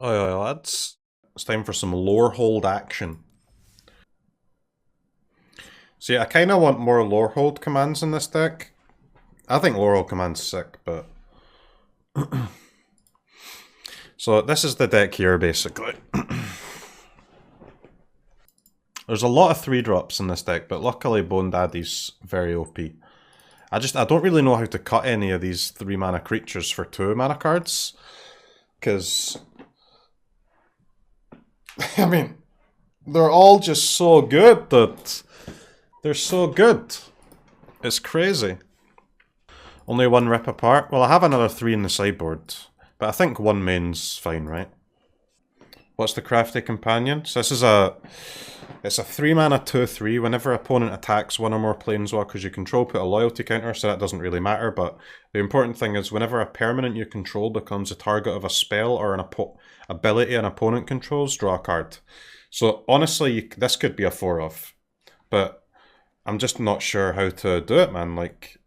Oi, lads. It's time for some Lorehold action. See, I kind of want more Lorehold commands in this deck. I think Lorehold command's sick, but... So this is the deck here, basically. There's a lot of 3-drops in this deck, but luckily Bone Daddy's very OP. I don't really know how to cut any of these 3-mana creatures for 2-mana cards. Because... I mean, they're all just so good that... They're so good. It's crazy. Only one rip apart? Well, I have another 3 in the sideboard. But I think one main's fine, right? What's the Crafty Companion? So this is it's a 3-mana 2/3. Whenever opponent attacks one or more planeswalkers you control, put a loyalty counter, so that doesn't really matter. But the important thing is whenever a permanent you control becomes a target of a spell or an ability an opponent controls, draw a card. So honestly, this could be a 4-off. But I'm just not sure how to do it, man. Like,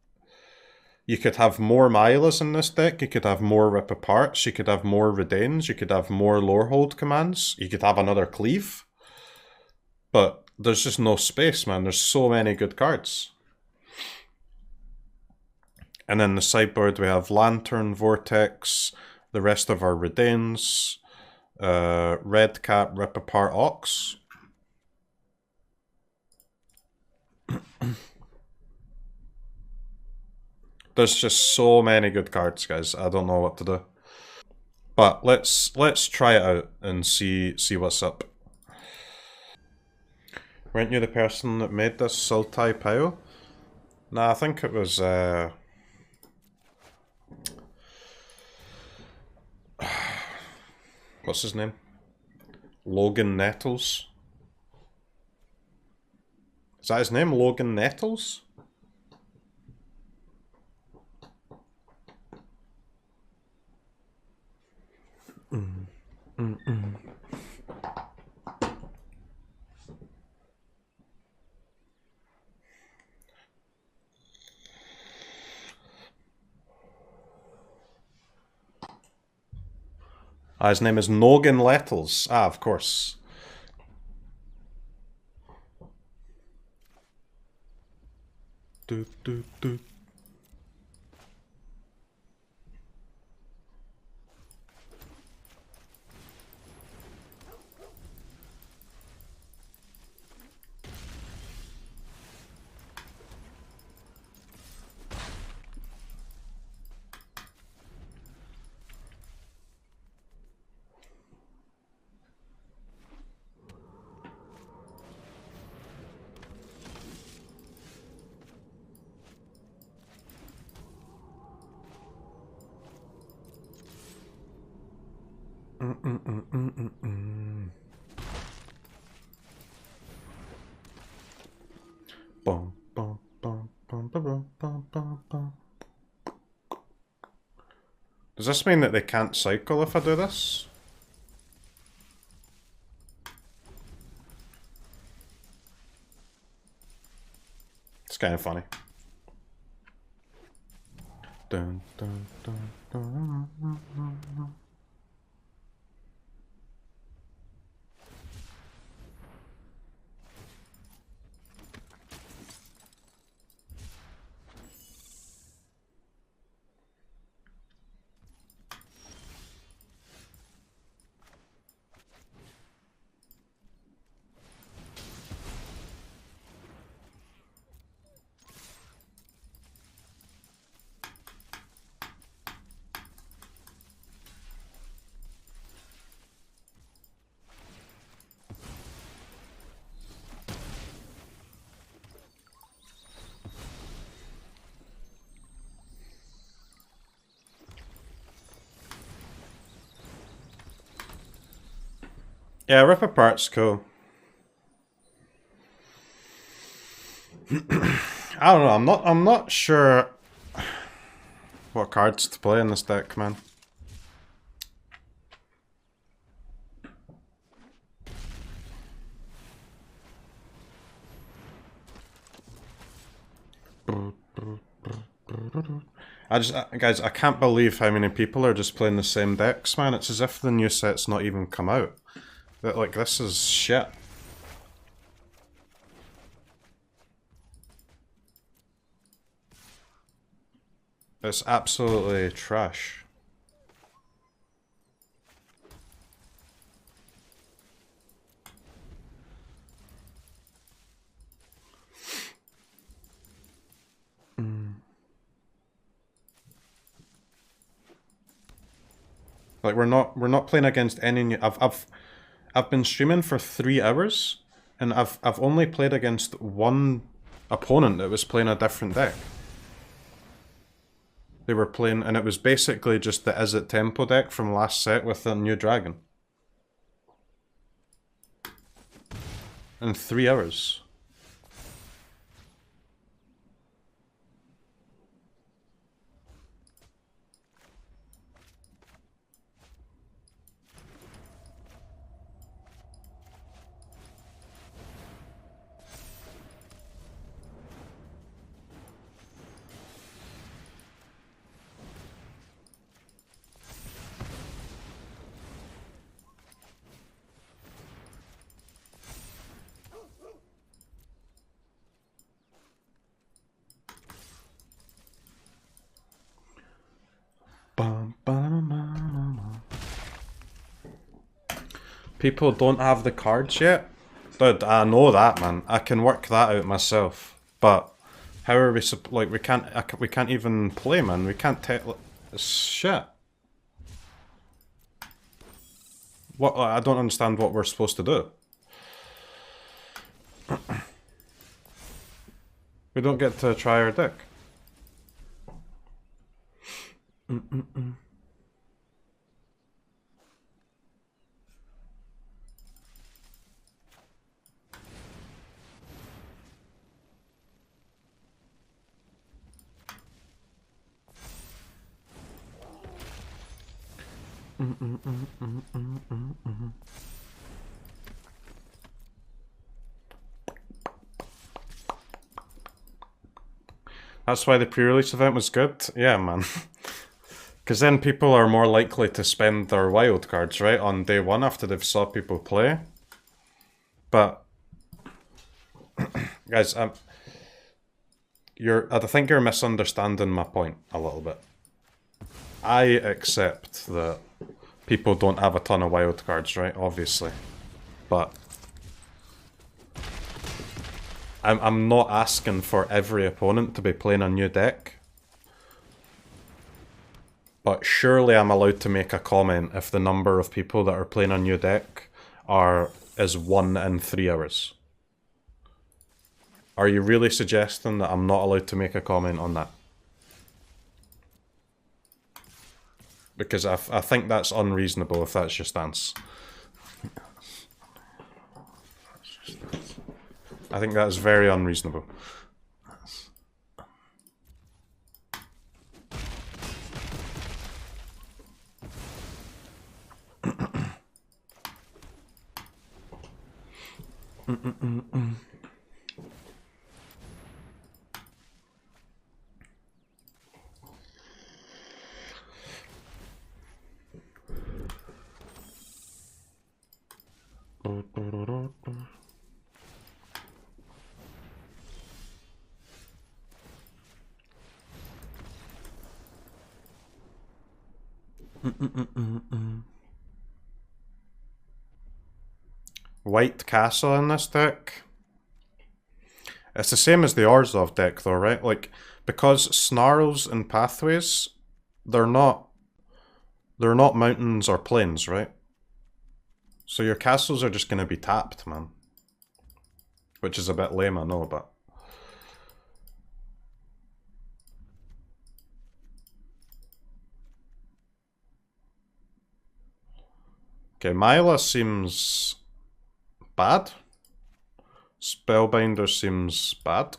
you could have more Mylas in this deck, you could have more Rip Aparts, you could have more Redains, you could have more Lorehold commands, you could have another Cleave. But there's just no space, man. There's so many good cards. And then the sideboard we have Lantern, Vortex, the rest of our Redains, Red Cap, Rip Apart, Ox. There's just so many good cards, guys. I don't know what to do. But let's try it out and see what's up. Weren't you the person that made this Sultai pile? Nah, I think it was what's his name? Logan Nettles. Is that his name? Logan Nettles? His name is Nogan Lettles. Ah, of course. Does this mean that they can't cycle if I do this? It's kind of funny. Dun, dun, dun, dun, dun, dun, dun. Yeah, Rip Apart's cool. I don't know, I'm not sure what cards to play in this deck, man. Guys, I can't believe how many people are just playing the same decks, man. It's as if the new set's not even come out. That, like, this is shit. It's absolutely trash. Like we're not playing against any new. I've been streaming for 3 hours, and I've only played against one opponent that was playing a different deck. They were playing, and it was basically just the Is It Tempo deck from last set with a new dragon. In 3 hours. People don't have the cards yet? Dude, I know that, man. I can work that out myself. But how are we like we can't even play, man. We can't shit. What? I don't understand what we're supposed to do. We don't get to try our deck. That's why the pre-release event was good? Yeah, man. Because then people are more likely to spend their wild cards, right, on day one after they've saw people play. But guys, I think you're misunderstanding my point a little bit. I accept that people don't have a ton of wild cards, right? Obviously. But I'm not asking for every opponent to be playing a new deck. But surely I'm allowed to make a comment if the number of people that are playing a new deck is 1 in 3 hours. Are you really suggesting that I'm not allowed to make a comment on that? Because I think that's unreasonable if that's your stance. I think that is very unreasonable. White Castle in this deck. It's the same as the Orzhov deck though, right? Like, because snarls and pathways, they're not mountains or plains, right? So your castles are just going to be tapped, man. Which is a bit lame, I know, but... Okay, Myla seems bad. Spellbinder seems bad.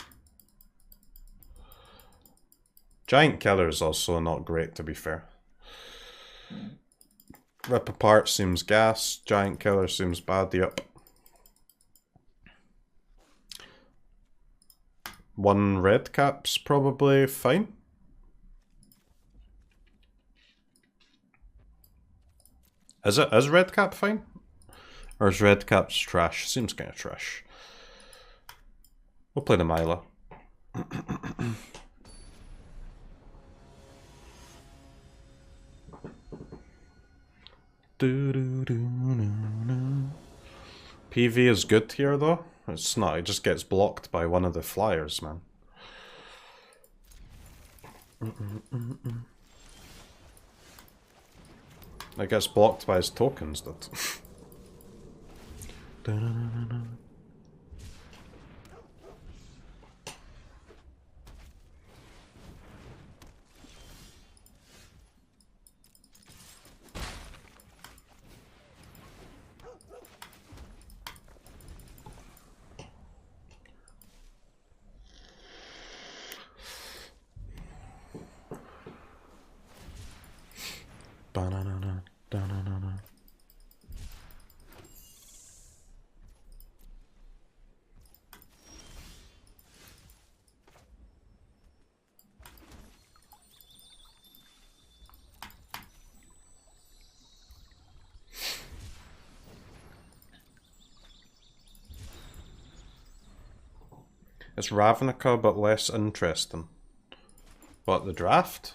Giant Killer is also not great, to be fair. Rip Apart seems gas. Giant Killer seems bad, yep. One red cap's probably fine. Is red cap fine? Or is red cap's trash? Seems kind of trash. We'll play the Mila. PV is good here though. It's not, it just gets blocked by one of the flyers, man. It gets blocked by his tokens, that. It's Ravnica, but less interesting. What, the draft?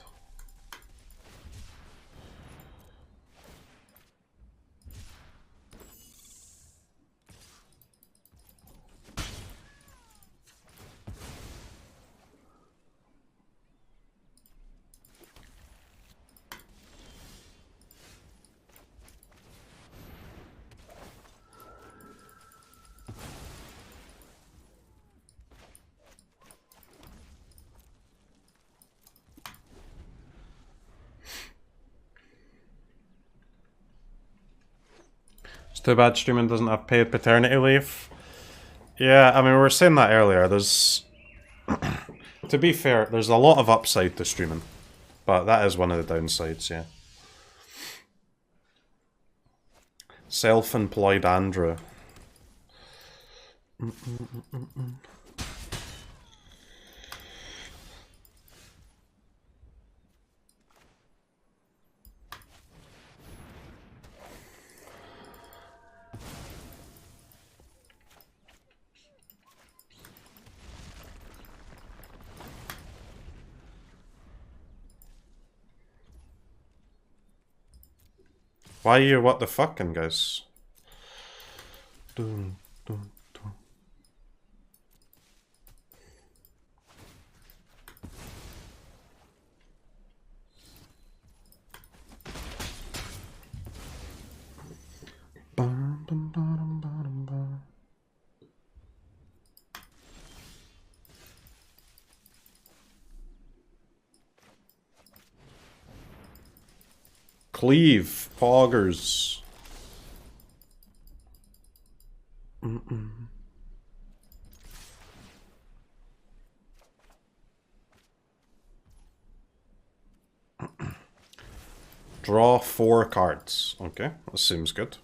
Too bad streaming doesn't have paid paternity leave. Yeah, I mean, we were saying that earlier. There's... to be fair, there's a lot of upside to streaming. But that is one of the downsides, yeah. Self-employed Andrew. Why are you what the fucking guys? Dun, dun, dun. Bum, bum, bum, bum, bum. Cleave, poggers. Draw 4 cards. Okay, that seems good.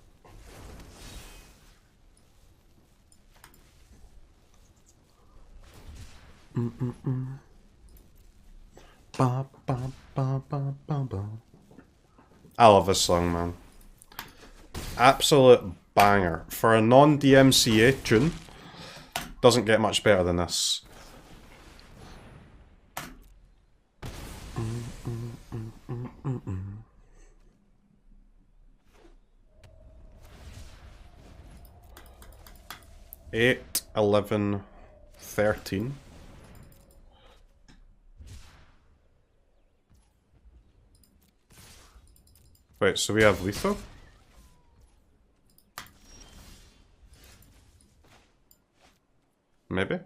Ba, ba, ba, ba, ba, ba. I love this song, man. Absolute banger. For a non-DMCA tune, doesn't get much better than this. Eight, 11, 13. Wait, so we have lethal? Maybe?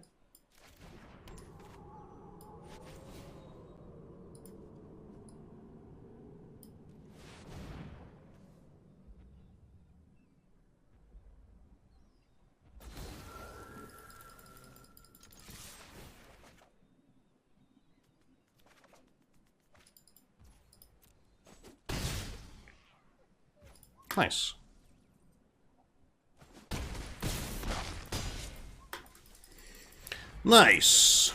Nice. Nice.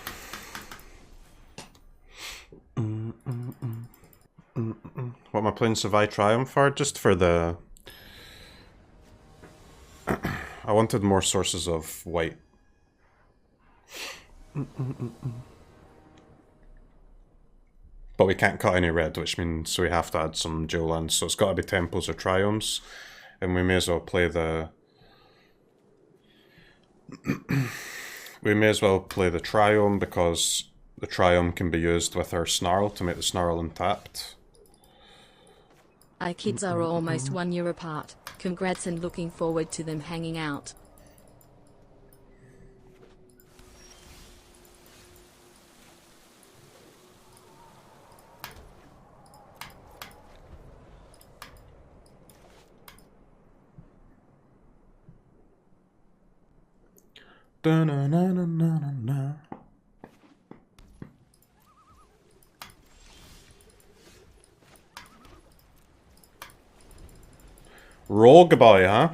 What am I playing Survive Triumph for? Just for the I wanted more sources of white. But we can't cut any red, which means we have to add some dual lands. So it's got to be temples or triomes. And we may as well play the... we may as well play the triome because the triome can be used with our snarl to make the snarl untapped. Our kids are almost 1 year apart. Congrats and looking forward to them hanging out. Da-na-na-na-na-na. Rogue boy, huh?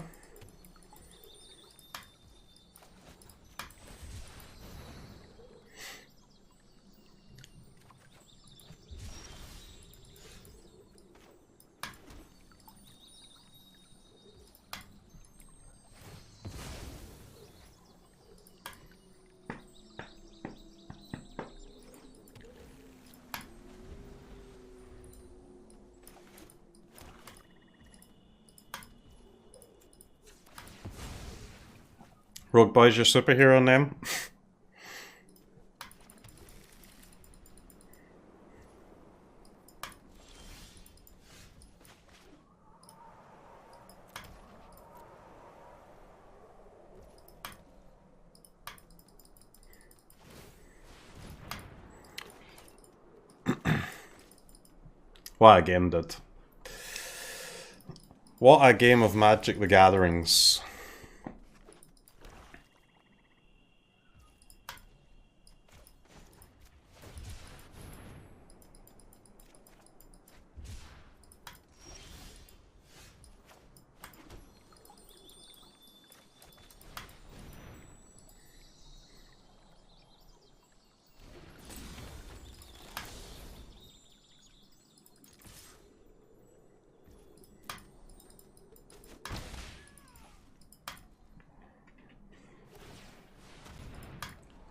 Rogue Boy's your superhero name? What a game, dude. What a game of Magic the Gatherings.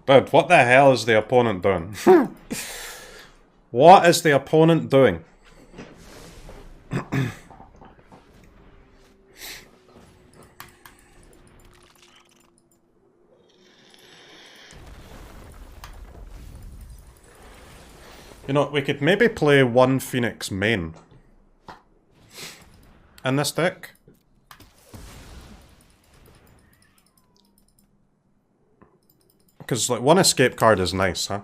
Dude, what the hell is the opponent doing? What is the opponent doing? You know, we could maybe play one Phoenix main in this deck. Because, like, one escape card is nice, huh?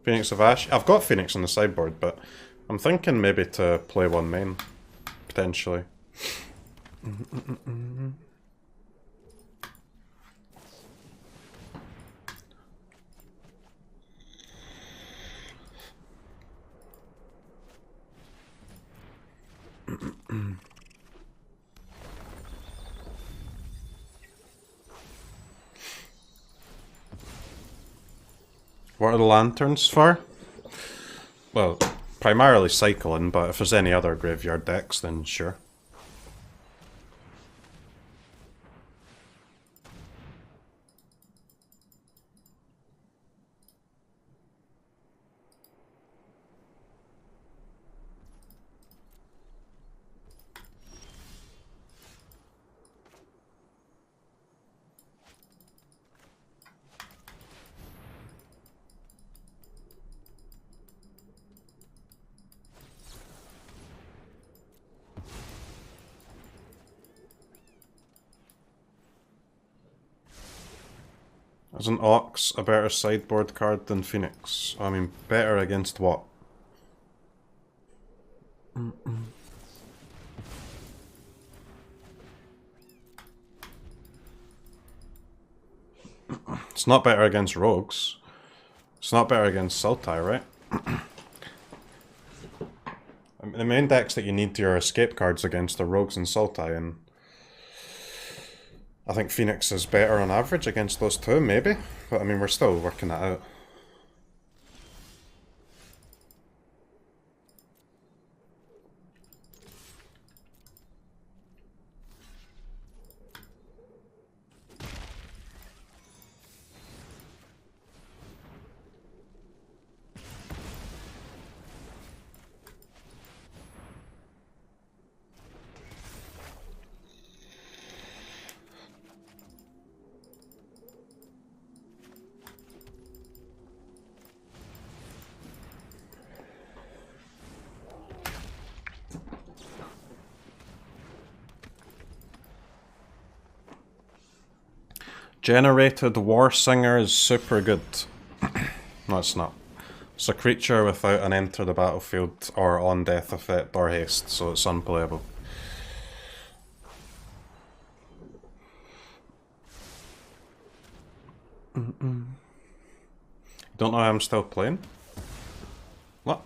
Phoenix of Ash. I've got Phoenix on the sideboard, but I'm thinking maybe to play one main, potentially. What are the lanterns for? Well, primarily cycling, but if there's any other graveyard decks, then sure. Is an Ox a better sideboard card than Phoenix? I mean, better against what? It's not better against rogues. It's not better against Sultai, right? I mean, the main decks that you need your escape cards against are Rogues and Sultai, and I think Phoenix is better on average against those two, maybe. But I mean, we're still working that out. Generated War Singer is super good. No, it's not. It's a creature without an enter the battlefield or on death effect or haste, so it's unplayable. Don't know how I'm still playing. What?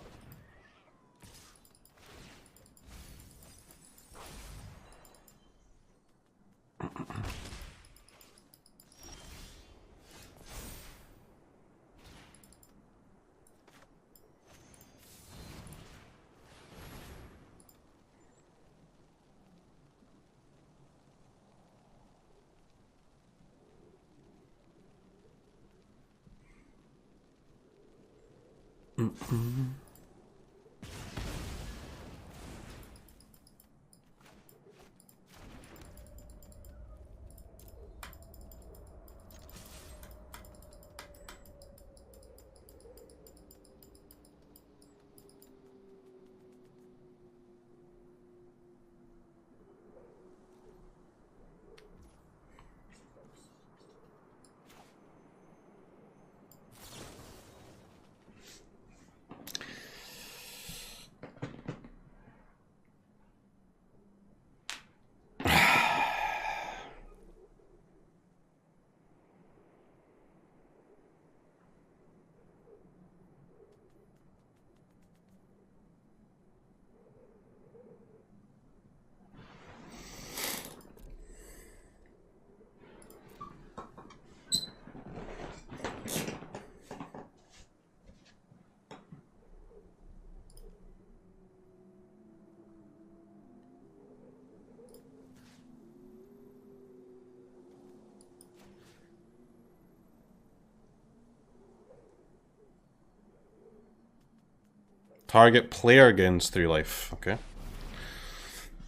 Target player gains 3 life. Okay.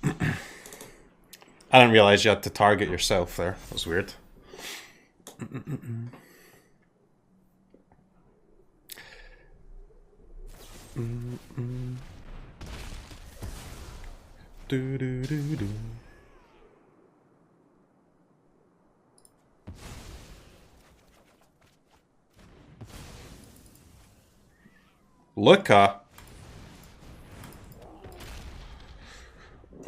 I didn't realize you had to target yourself there. That was weird. Do do do do. Luca.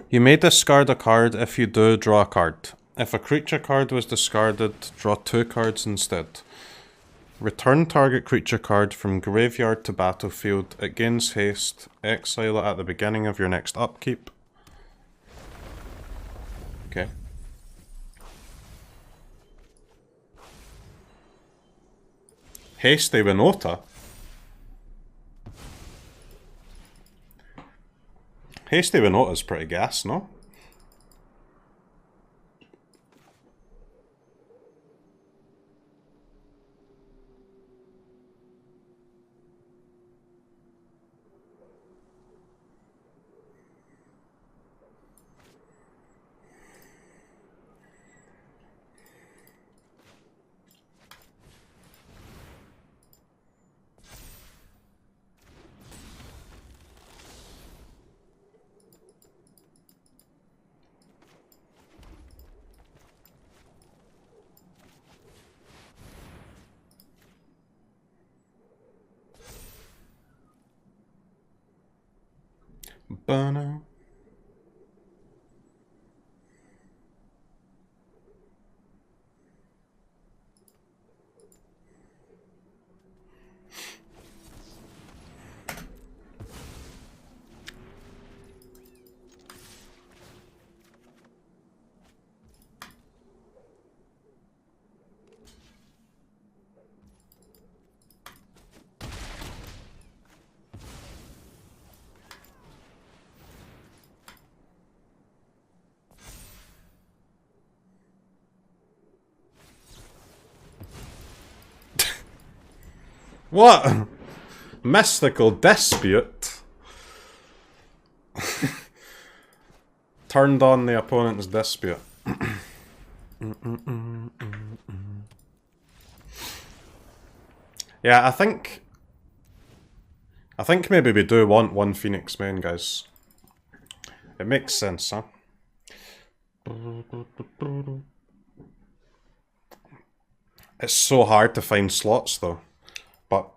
You may discard a card. If you do, draw a card. If a creature card was discarded, draw 2 cards instead. Return target creature card from graveyard to battlefield. It gains haste. Exile it at the beginning of your next upkeep. Okay. Hasty Winota. Hasty Winota's pretty gas, no? Bono. What? Mystical dispute? Turned on the opponent's dispute. Yeah, I think maybe we do want one Phoenix main, guys. It makes sense, huh? It's so hard to find slots, though. But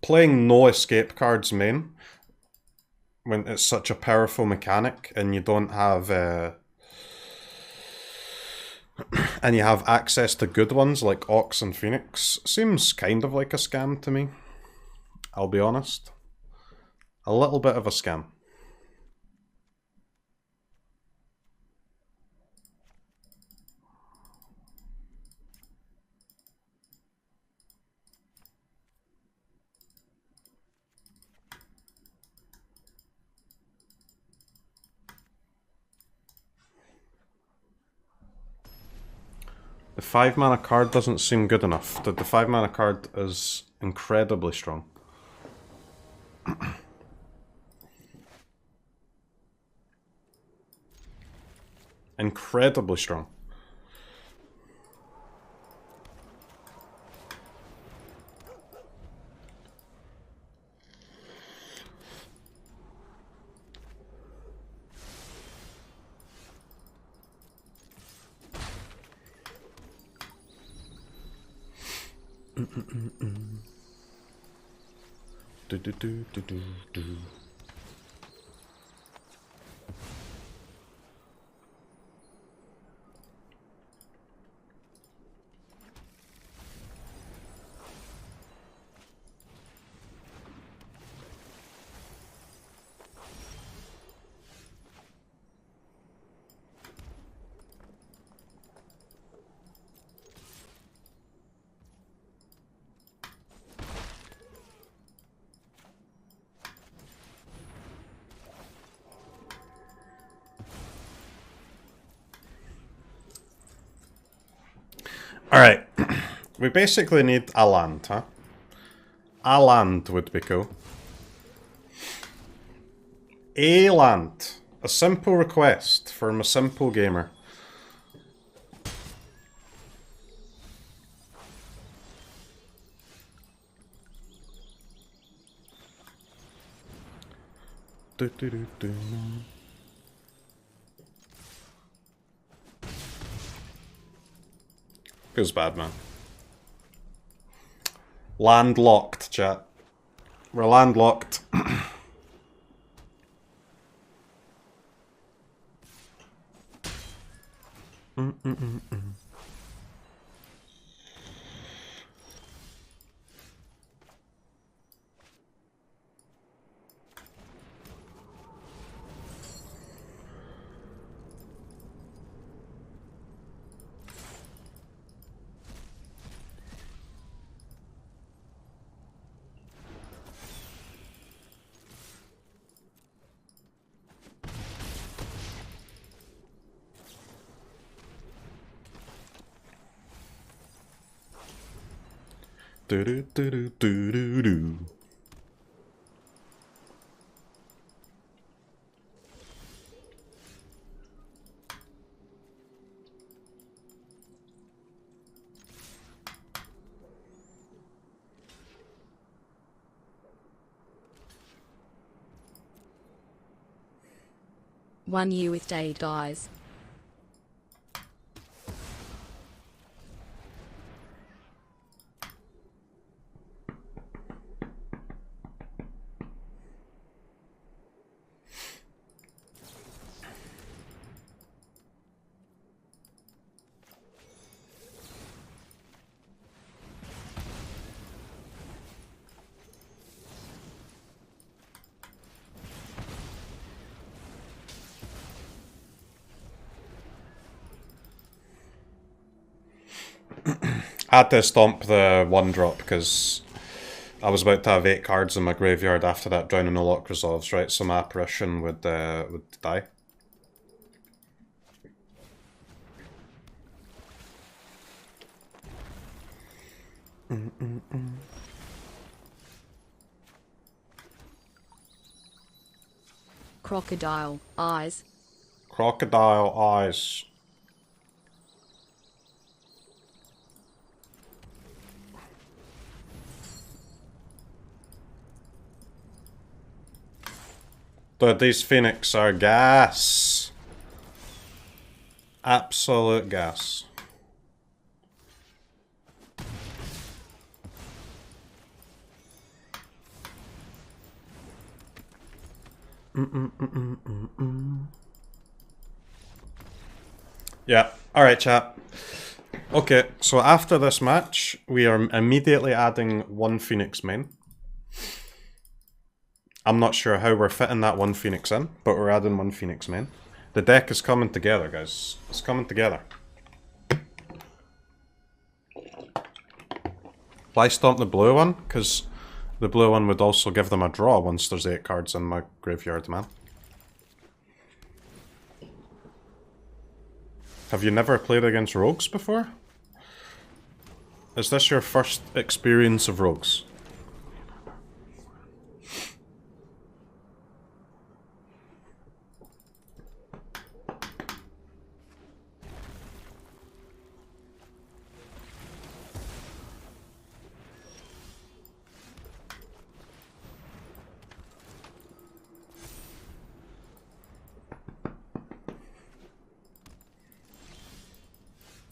playing no escape cards main, when it's such a powerful mechanic, and you don't have... and you have access to good ones like Ox and Phoenix, seems kind of like a scam to me. I'll be honest. A little bit of a scam. The 5 mana card doesn't seem good enough. The 5 mana card is incredibly strong. Incredibly strong. Do do do do do do. Alright, we basically need a land, huh? A land would be cool. A land. A simple request from a simple gamer. Do, do, do, do. Feels bad, man. Landlocked, chat. We're landlocked. Do do do do do do do. One year with day dies. I had to stomp the 1-drop because I was about to have 8 cards in my graveyard after that Drowning No Lock resolves, right? So my apparition would die. crocodile eyes. Crocodile eyes. Dude, these Phoenix are gas. Absolute gas. Yeah, alright chat. Okay, so after this match, we are immediately adding one Phoenix main. I'm not sure how we're fitting that one Phoenix in, but we're adding one Phoenix main. The deck is coming together, guys. It's coming together. Why stomp the blue one? Because the blue one would also give them a draw once there's 8 cards in my graveyard, man. Have you never played against rogues before? Is this your first experience of rogues?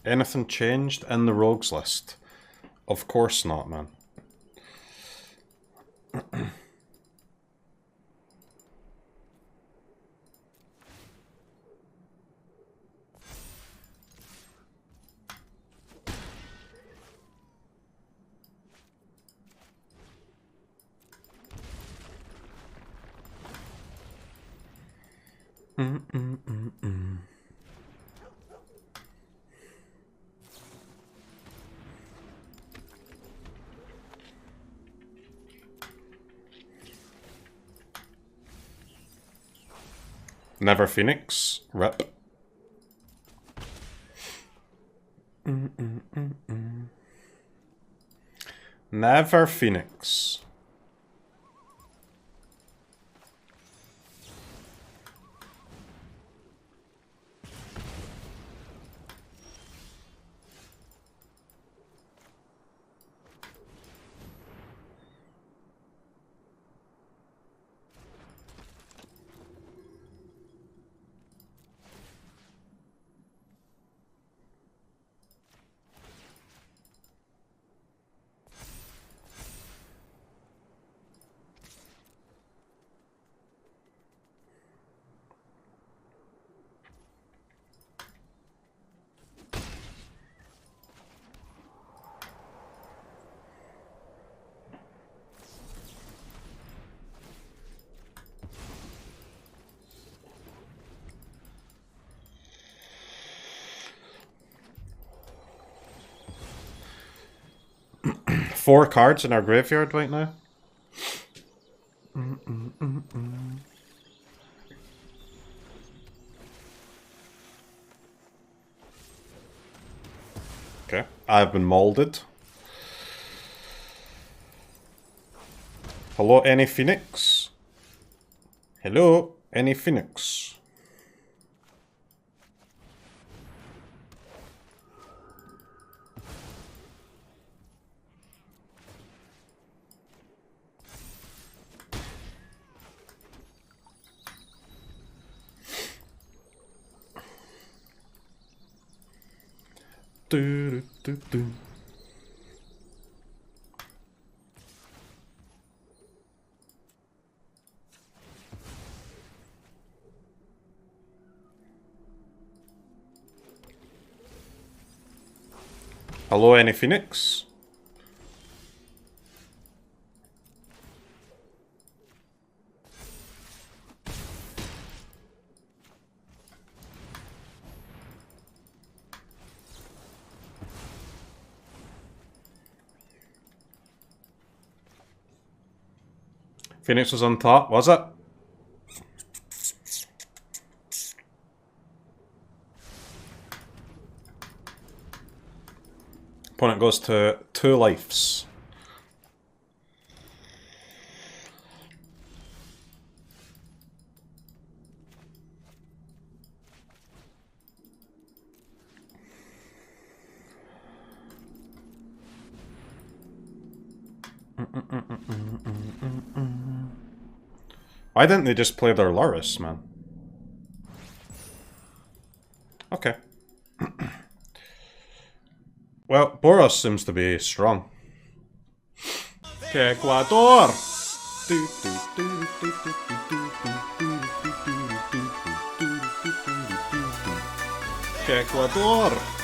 Anything changed in the rogues list? Of course not, man. Never Phoenix. Rip. Never Phoenix. Four cards in our graveyard right now. Okay, I've been molded. Hello, any Phoenix? Hello, any Phoenix? Do, do, do, do. Hello, any Phoenix? Phoenix was on top, was it? Opponent goes to 2 lives. Why didn't they just play their Loris, man? Okay. Well, Boros seems to be strong. Ecuador! Ecuador!